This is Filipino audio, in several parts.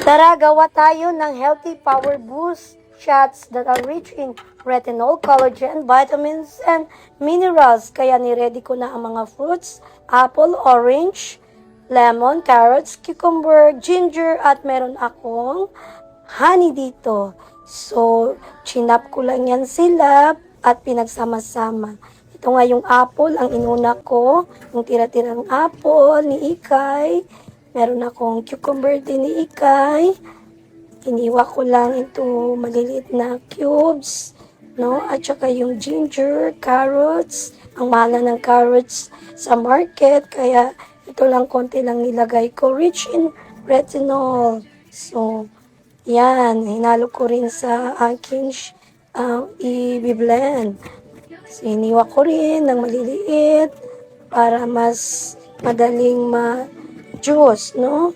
Tara, gawa tayo ng healthy power boost shots that are rich in retinol, collagen, vitamins, and minerals. Kaya ni-ready ko na ang mga fruits, apple, orange, lemon, carrots, cucumber, ginger, at meron akong honey dito. So, chinap ko lang yan sila at pinagsama-sama. Ito nga yung apple, ang inuna ko, yung tira-tirang apple ni Ikay. Meron akong cucumber din ni Ikay. Iniwa ko lang ito maliliit na cubes, no? At saka yung ginger, carrots. Ang mahal na ng carrots sa market, kaya ito lang konti lang nilagay ko. Rich in retinol. So, yan. Hinalo ko rin sa aking i-blend. So, iniwa ko rin ng maliliit para mas madaling juice, no?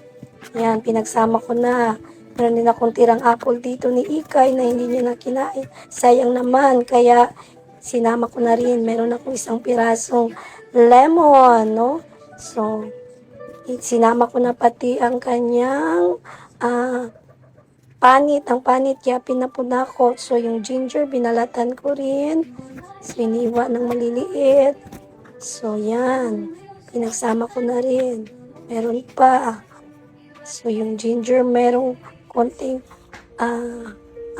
Yan, pinagsama ko na. Meron din akong tirang apple dito ni Ikay na hindi niya na kinain. Sayang naman, kaya sinama ko na rin. Meron akong isang pirasong lemon, no? So, sinama ko na pati ang kanyang panit. Ang panit, kaya pinapuna ko. So, yung ginger, binalatan ko rin. So, iniwa ng maliliit. So, yan. Pinagsama ko na rin. Meron pa. So, yung ginger, merong konting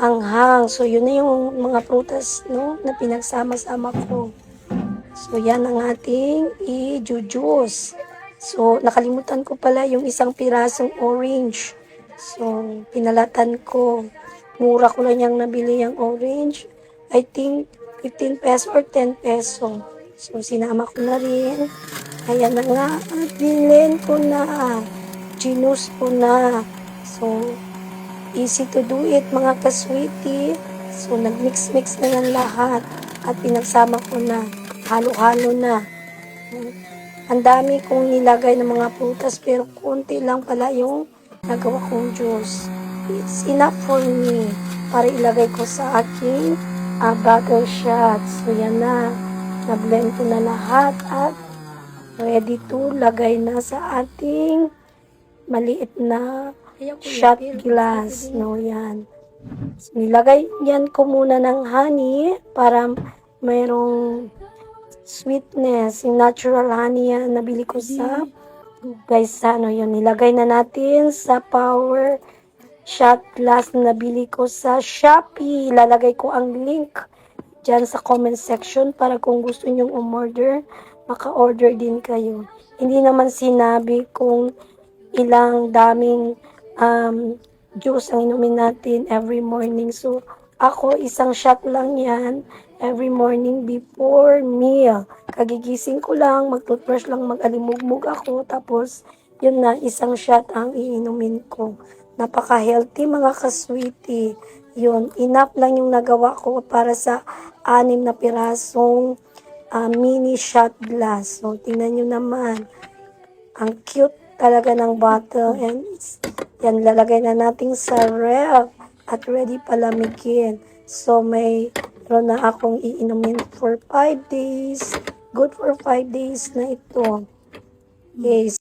anghang. So, yun na yung mga prutas, no, na pinagsama-sama ko. So, yan ang ating i-juice. So, nakalimutan ko pala yung isang pirasong orange. So, pinalatan ko. Mura ko lang yung nabili yung orange. I think 15 peso or 10 peso. So, sinama ko na rin. Ayan na nga. At bilhin ko na. Ginus ko na. So, easy to do it mga kasweetie. So, nag-mix-mix na yan lahat. At pinagsama ko na. Halo-halo na. Ang dami kong nilagay ng mga prutas pero konti lang pala yung nagawa kong juice. It's enough for me para ilagay ko sa aking bottle shots. So, yan na. Na-blend ko na lahat at ready to lagay na sa ating maliit na shot glass, no, yan. So, nilagay yan ko muna ng honey para mayroong sweetness. Yung natural honey yan, nabili ko sa Gaisano, yun. Nilagay na natin sa power shot glass na nabili ko sa Shopee. Lalagay ko ang link dyan sa comment section para kung gusto nyong umorder, maka-order din kayo. Hindi naman sinabi kung ilang daming juice ang inumin natin every morning. So, ako, isang shot lang yan every morning before meal. Kagigising ko lang, mag-toothbrush lang, mag-alimugmug ako. Tapos, yun na, isang shot ang iinumin ko. Napaka-healthy mga kasweetie. Yun, enough lang yung nagawa ko para sa 6 na pirasong mini shot glass. So, tingnan nyo naman. Ang cute talaga ng bottle. And yan, lalagay na natin sa ref. At ready palamigin. So, mayroon na akong iinumin for 5 days. Good for 5 days na ito. Okay.